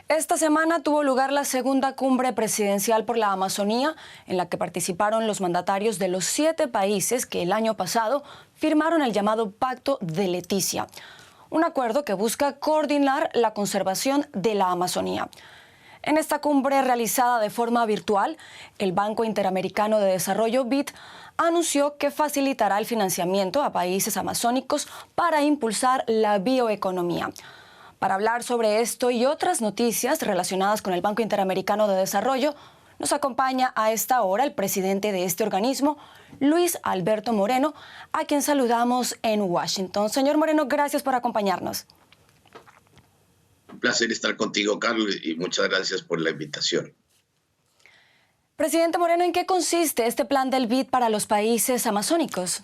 Esta semana tuvo lugar la segunda cumbre presidencial por la Amazonía, en la que participaron los mandatarios de los 7 países que el año pasado firmaron el llamado Pacto de Leticia, un acuerdo que busca coordinar la conservación de la Amazonía. En esta cumbre realizada de forma virtual, el Banco Interamericano de Desarrollo, BID, anunció que facilitará el financiamiento a países amazónicos para impulsar la bioeconomía. Para hablar sobre esto y otras noticias relacionadas con el Banco Interamericano de Desarrollo, nos acompaña a esta hora el presidente de este organismo, Luis Alberto Moreno, a quien saludamos en Washington. Señor Moreno, gracias por acompañarnos. Un placer estar contigo, Carlos, y muchas gracias por la invitación. Presidente Moreno, ¿en qué consiste este plan del BID para los países amazónicos?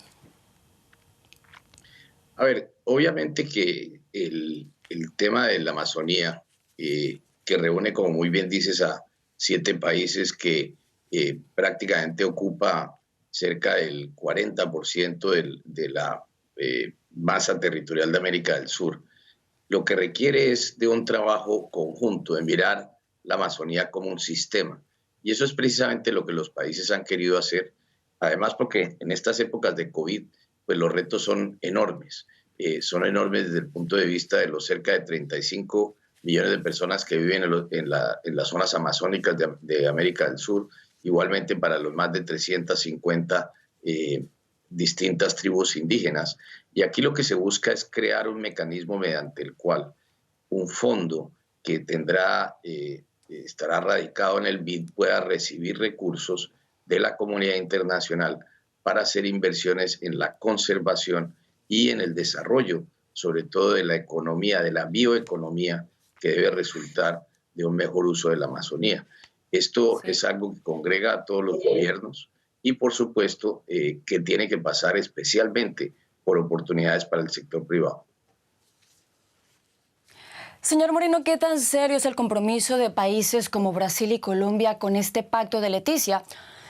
A ver, obviamente que el tema de la Amazonía, que reúne, como muy bien dices, a 7 países que prácticamente ocupa cerca del 40% de la masa territorial de América del Sur, lo que requiere es de un trabajo conjunto, de mirar la Amazonía como un sistema. Y eso es precisamente lo que los países han querido hacer, además porque en estas épocas de COVID, pues los retos son enormes. Son enormes desde el punto de vista de los cerca de 35 millones de personas que viven en las zonas amazónicas de América del Sur, igualmente para los más de 350 distintas tribus indígenas. Y aquí lo que se busca es crear un mecanismo mediante el cual un fondo que estará radicado en el BID pueda recibir recursos de la comunidad internacional para hacer inversiones en la conservación y en el desarrollo, sobre todo de la economía, de la bioeconomía, que debe resultar de un mejor uso de la Amazonía. Esto es algo que congrega a todos los gobiernos y, por supuesto, que tiene que pasar especialmente por oportunidades para el sector privado. Señor Moreno, ¿qué tan serio es el compromiso de países como Brasil y Colombia con este Pacto de Leticia?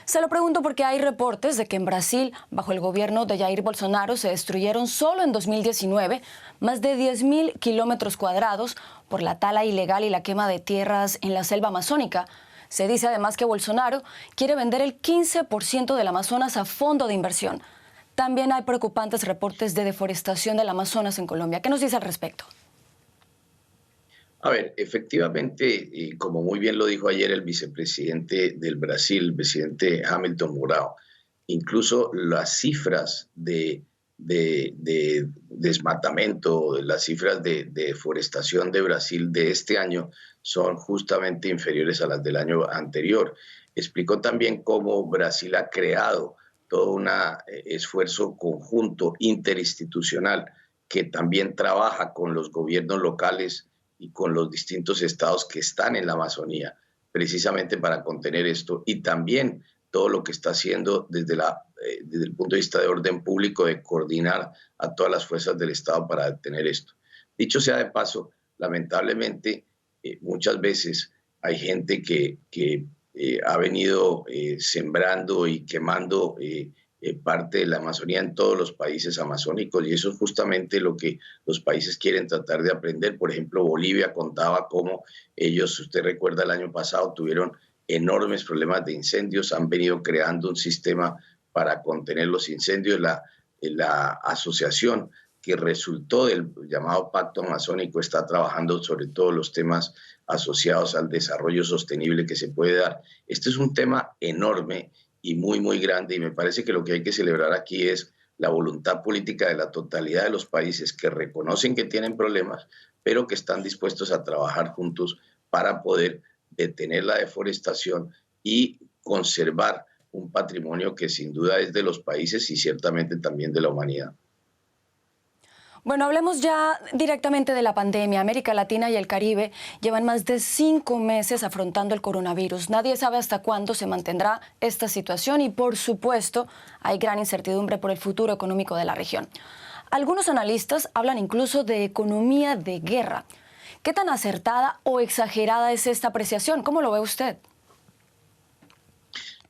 Se lo pregunto porque hay reportes de que en Brasil, bajo el gobierno de Jair Bolsonaro, se destruyeron solo en 2019 más de 10.000 kilómetros cuadrados por la tala ilegal y la quema de tierras en la selva amazónica. Se dice además que Bolsonaro quiere vender el 15% del Amazonas a fondo de inversión. También hay preocupantes reportes de deforestación del Amazonas en Colombia. ¿Qué nos dice al respecto? A ver, efectivamente, y como muy bien lo dijo ayer el vicepresidente del Brasil, el presidente Hamilton Mourão, incluso las cifras de desmatamiento, las cifras de deforestación de Brasil de este año son justamente inferiores a las del año anterior. Explicó también cómo Brasil ha creado todo un esfuerzo conjunto interinstitucional que también trabaja con los gobiernos locales y con los distintos estados que están en la Amazonía, precisamente para contener esto, y también todo lo que está haciendo desde el punto de vista de orden público, de coordinar a todas las fuerzas del Estado para detener esto. Dicho sea de paso, lamentablemente, muchas veces hay gente que ha venido sembrando y quemando parte de la Amazonía en todos los países amazónicos, y eso es justamente lo que los países quieren tratar de aprender. Por ejemplo, Bolivia contaba cómo ellos, usted recuerda, el año pasado tuvieron enormes problemas de incendios, han venido creando un sistema para contener los incendios. La asociación que resultó del llamado Pacto Amazónico está trabajando sobre todos los temas asociados al desarrollo sostenible que se puede dar. Este es un tema enorme y muy, muy grande, y me parece que lo que hay que celebrar aquí es la voluntad política de la totalidad de los países que reconocen que tienen problemas, pero que están dispuestos a trabajar juntos para poder detener la deforestación y conservar un patrimonio que sin duda es de los países y ciertamente también de la humanidad. Bueno, hablemos ya directamente de la pandemia. América Latina y el Caribe llevan más de 5 meses afrontando el coronavirus. Nadie sabe hasta cuándo se mantendrá esta situación y, por supuesto, hay gran incertidumbre por el futuro económico de la región. Algunos analistas hablan incluso de economía de guerra. ¿Qué tan acertada o exagerada es esta apreciación? ¿Cómo lo ve usted?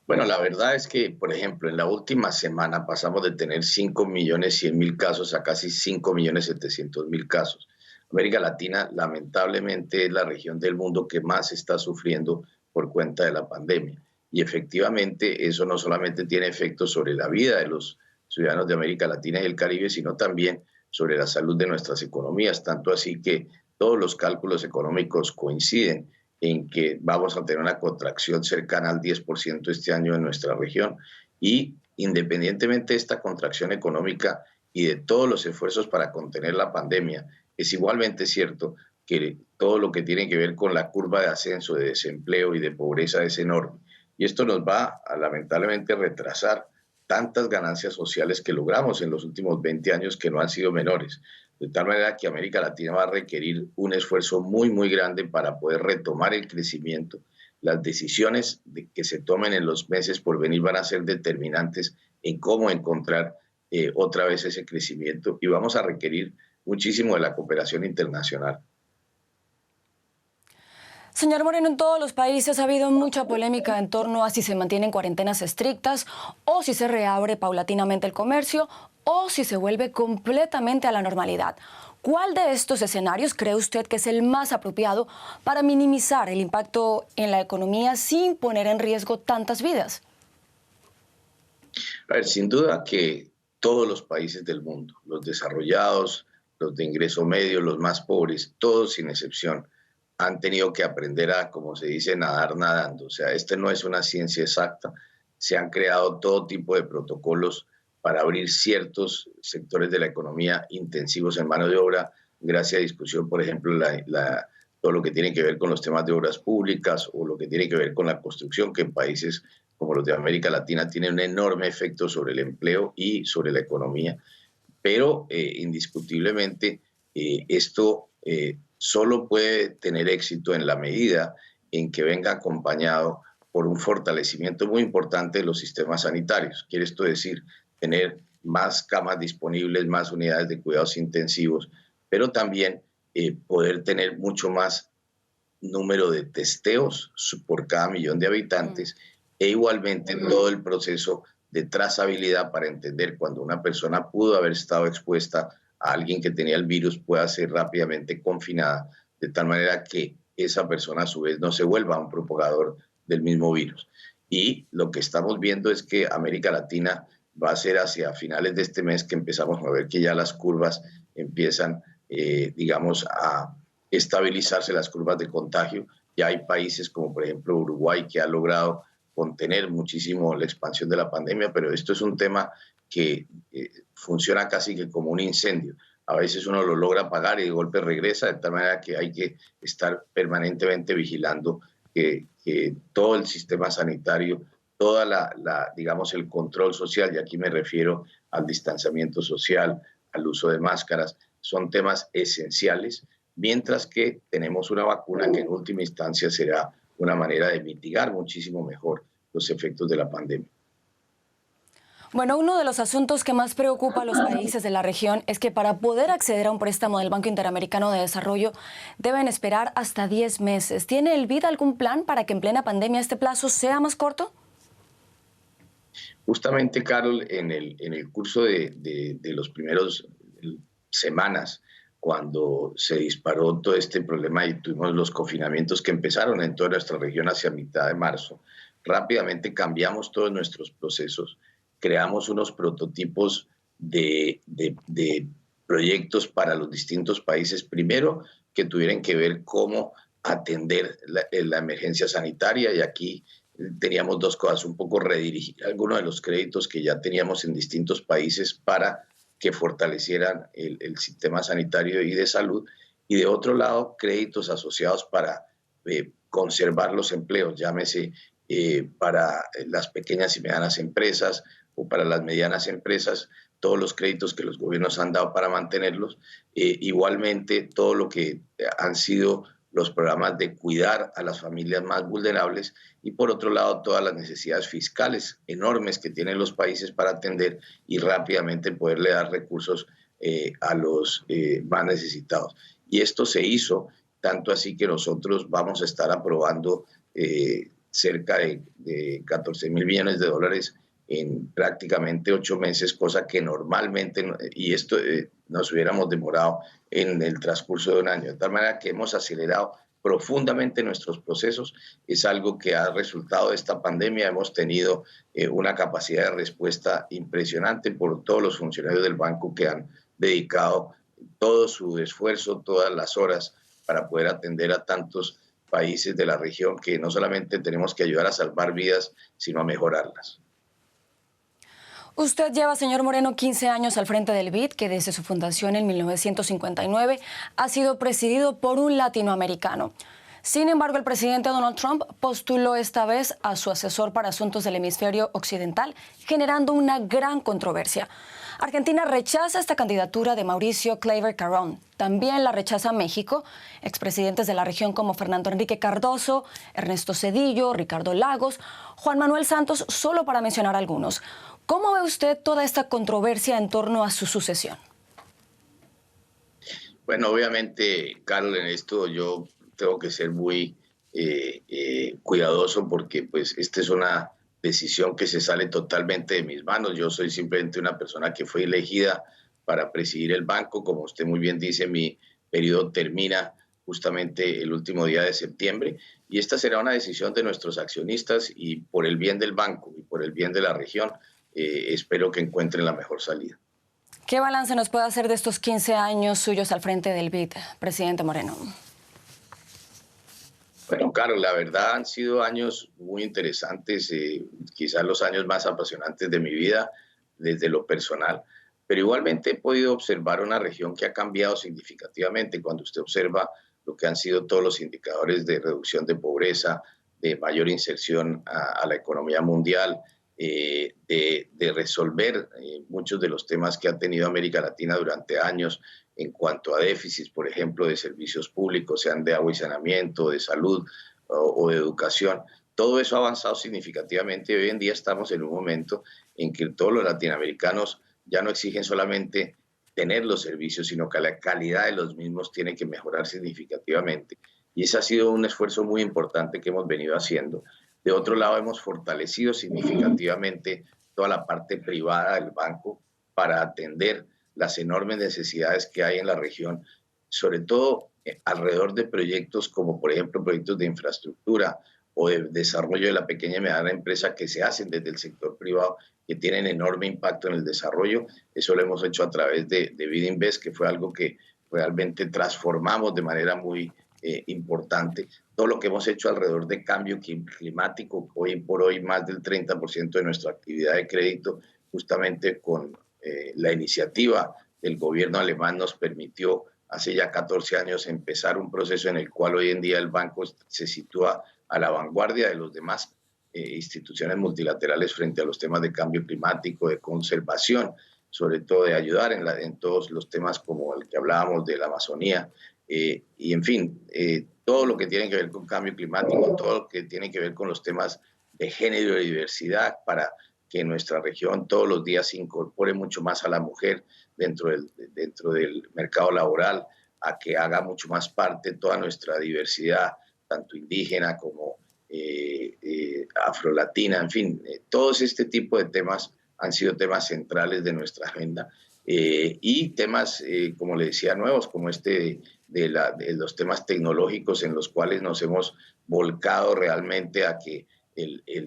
Bueno, la verdad es que, por ejemplo, en la última semana pasamos de tener 5.100.000 casos a casi 5.700.000 casos. América Latina lamentablemente es la región del mundo que más está sufriendo por cuenta de la pandemia. Y efectivamente eso no solamente tiene efectos sobre la vida de los ciudadanos de América Latina y el Caribe, sino también sobre la salud de nuestras economías, tanto así que todos los cálculos económicos coinciden en que vamos a tener una contracción cercana al 10% este año en nuestra región. Y independientemente de esta contracción económica y de todos los esfuerzos para contener la pandemia, es igualmente cierto que todo lo que tiene que ver con la curva de ascenso de desempleo y de pobreza es enorme. Y esto nos va a lamentablemente retrasar tantas ganancias sociales que logramos en los últimos 20 años que no han sido menores. De tal manera que América Latina va a requerir un esfuerzo muy, muy grande para poder retomar el crecimiento. Las decisiones que se tomen en los meses por venir van a ser determinantes en cómo encontrar otra vez ese crecimiento y vamos a requerir muchísimo de la cooperación internacional. Señor Moreno, en todos los países ha habido mucha polémica en torno a si se mantienen cuarentenas estrictas o si se reabre paulatinamente el comercio o si se vuelve completamente a la normalidad. ¿Cuál de estos escenarios cree usted que es el más apropiado para minimizar el impacto en la economía sin poner en riesgo tantas vidas? A ver, sin duda que todos los países del mundo, los desarrollados, los de ingreso medio, los más pobres, todos sin excepción, han tenido que aprender a, como se dice, nadar nadando. O sea, este no es una ciencia exacta. Se han creado todo tipo de protocolos para abrir ciertos sectores de la economía intensivos en mano de obra, gracias a discusión, por ejemplo, todo lo que tiene que ver con los temas de obras públicas o lo que tiene que ver con la construcción, que en países como los de América Latina tiene un enorme efecto sobre el empleo y sobre la economía. Pero indiscutiblemente esto solo puede tener éxito en la medida en que venga acompañado por un fortalecimiento muy importante de los sistemas sanitarios. Quiere esto decir tener más camas disponibles, más unidades de cuidados intensivos, pero también poder tener mucho más número de testeos por cada millón de habitantes e igualmente todo el proceso de trazabilidad para entender cuando una persona pudo haber estado expuesta a alguien que tenía el virus pueda ser rápidamente confinada, de tal manera que esa persona a su vez no se vuelva un propagador del mismo virus. Y lo que estamos viendo es que América Latina va a ser hacia finales de este mes que empezamos a ver que ya las curvas empiezan, digamos, a estabilizarse, las curvas de contagio. Ya hay países como por ejemplo Uruguay que ha logrado contener muchísimo la expansión de la pandemia, pero esto es un tema que funciona casi que como un incendio. A veces uno lo logra apagar y de golpe regresa, de tal manera que hay que estar permanentemente vigilando que todo el sistema sanitario, toda digamos, el control social, y aquí me refiero al distanciamiento social, al uso de máscaras, son temas esenciales, mientras que tenemos una vacuna que en última instancia será una manera de mitigar muchísimo mejor los efectos de la pandemia. Bueno, uno de los asuntos que más preocupa a los países de la región es que para poder acceder a un préstamo del Banco Interamericano de Desarrollo deben esperar hasta 10 meses. ¿Tiene el BID algún plan para que en plena pandemia este plazo sea más corto? Justamente, Carol, en el curso de los primeros semanas, cuando se disparó todo este problema y tuvimos los confinamientos que empezaron en toda nuestra región hacia mitad de marzo, rápidamente cambiamos todos nuestros procesos, creamos unos prototipos de proyectos para los distintos países, primero que tuvieran que ver cómo atender la emergencia sanitaria, y aquí teníamos dos cosas: un poco redirigir algunos de los créditos que ya teníamos en distintos países para que fortalecieran el sistema sanitario y de salud, y de otro lado créditos asociados para conservar los empleos, llámese para las pequeñas y medianas empresas o para las medianas empresas, todos los créditos que los gobiernos han dado para mantenerlos, igualmente todo lo que han sido los programas de cuidar a las familias más vulnerables, y por otro lado todas las necesidades fiscales enormes que tienen los países para atender y rápidamente poderle dar recursos a los más necesitados. Y esto se hizo tanto así que nosotros vamos a estar aprobando cerca de 14.000 millones de dólares en prácticamente 8 meses, cosa que normalmente, y esto nos hubiéramos demorado en el transcurso de un año. De tal manera que hemos acelerado profundamente nuestros procesos. Es algo que ha resultado de esta pandemia. Hemos tenido una capacidad de respuesta impresionante por todos los funcionarios del banco que han dedicado todo su esfuerzo, todas las horas para poder atender a tantos países de la región que no solamente tenemos que ayudar a salvar vidas, sino a mejorarlas. Usted lleva, señor Moreno, 15 años al frente del BID, que desde su fundación en 1959 ha sido presidido por un latinoamericano. Sin embargo, el presidente Donald Trump postuló esta vez a su asesor para asuntos del hemisferio occidental, generando una gran controversia. Argentina rechaza esta candidatura de Mauricio Claver Carrón. También la rechaza México. Expresidentes de la región como Fernando Enrique Cardoso, Ernesto Zedillo, Ricardo Lagos, Juan Manuel Santos, solo para mencionar algunos. ¿Cómo ve usted toda esta controversia en torno a su sucesión? Bueno, obviamente, Carlos, en esto yo tengo que ser muy cuidadoso porque pues esta es una decisión que se sale totalmente de mis manos. Yo soy simplemente una persona que fue elegida para presidir el banco. Como usted muy bien dice, mi periodo termina justamente el último día de septiembre y esta será una decisión de nuestros accionistas y por el bien del banco y por el bien de la región, espero que encuentren la mejor salida. ¿Qué balance nos puede hacer de estos 15 años suyos al frente del BID, presidente Moreno? Bueno, Carlos, la verdad han sido años muy interesantes, quizás los años más apasionantes de mi vida desde lo personal, pero igualmente he podido observar una región que ha cambiado significativamente cuando usted observa lo que han sido todos los indicadores de reducción de pobreza, de mayor inserción a la economía mundial, de resolver muchos de los temas que ha tenido América Latina durante años en cuanto a déficits, por ejemplo, de servicios públicos, sean de agua y saneamiento, de salud o de educación. Todo eso ha avanzado significativamente y hoy en día estamos en un momento en que todos los latinoamericanos ya no exigen solamente tener los servicios, sino que la calidad de los mismos tiene que mejorar significativamente. Y ese ha sido un esfuerzo muy importante que hemos venido haciendo. De otro lado, hemos fortalecido significativamente toda la parte privada del banco para atender las enormes necesidades que hay en la región, sobre todo alrededor de proyectos como, por ejemplo, proyectos de infraestructura o de desarrollo de la pequeña y mediana empresa que se hacen desde el sector privado, que tienen enorme impacto en el desarrollo. Eso lo hemos hecho a través de BID Invest, que fue algo que realmente transformamos de manera muy importante. Todo lo que hemos hecho alrededor de cambio climático, hoy por hoy más del 30% de nuestra actividad de crédito, justamente con la iniciativa del gobierno alemán nos permitió hace ya 14 años empezar un proceso en el cual hoy en día el banco se sitúa a la vanguardia de los demás instituciones multilaterales frente a los temas de cambio climático, de conservación, sobre todo de ayudar en todos los temas como el que hablábamos de la Amazonía, y en fin, todo lo que tiene que ver con cambio climático, todo lo que tiene que ver con los temas de género y diversidad para que nuestra región todos los días se incorpore mucho más a la mujer dentro del mercado laboral, a que haga mucho más parte toda nuestra diversidad, tanto indígena como afrolatina, en fin, todos este tipo de temas han sido temas centrales de nuestra agenda y temas, como le decía, nuevos, como de los temas tecnológicos en los cuales nos hemos volcado realmente a que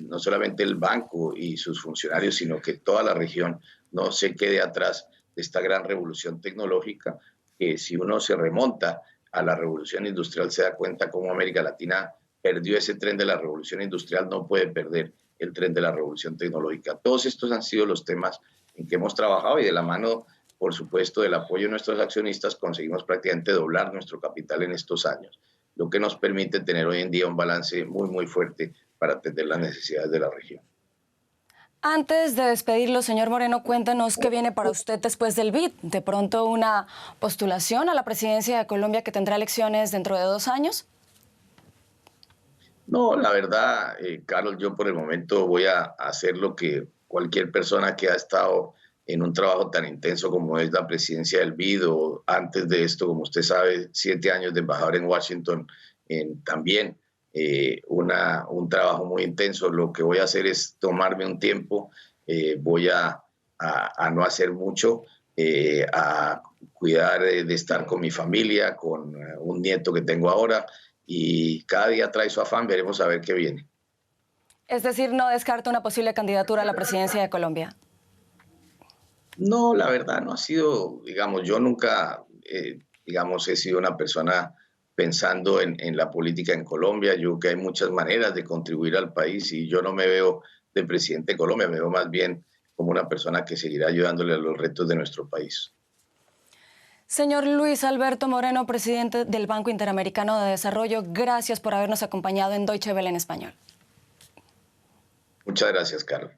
no solamente el banco y sus funcionarios, sino que toda la región no se quede atrás de esta gran revolución tecnológica, que si uno se remonta a la revolución industrial se da cuenta cómo América Latina perdió ese tren de la revolución industrial, no puede perder el tren de la revolución tecnológica. Todos estos han sido los temas en que hemos trabajado y de la mano, por supuesto, del apoyo de nuestros accionistas conseguimos prácticamente doblar nuestro capital en estos años, lo que nos permite tener hoy en día un balance muy, muy fuerte para atender las necesidades de la región. Antes de despedirlo, señor Moreno, cuéntenos qué viene para usted después del BID. ¿De pronto una postulación a la presidencia de Colombia que tendrá elecciones dentro de 2 años? No, la verdad, Carlos, yo por el momento voy a hacer lo que cualquier persona que ha estado en un trabajo tan intenso como es la presidencia del BID o antes de esto, como usted sabe, 7 años de embajador en Washington, también un trabajo muy intenso. Lo que voy a hacer es tomarme un tiempo voy a no hacer mucho, a cuidar de estar con mi familia, con un nieto que tengo ahora, y cada día trae su afán, veremos a ver qué viene. Es decir, no descarta una posible candidatura a la presidencia de Colombia. No, la verdad no ha sido, digamos, yo nunca, digamos, he sido una persona pensando en la política en Colombia. Yo creo que hay muchas maneras de contribuir al país y yo no me veo de presidente de Colombia, me veo más bien como una persona que seguirá ayudándole a los retos de nuestro país. Señor Luis Alberto Moreno, presidente del Banco Interamericano de Desarrollo, gracias por habernos acompañado en Deutsche Welle en español. Muchas gracias, Carlos.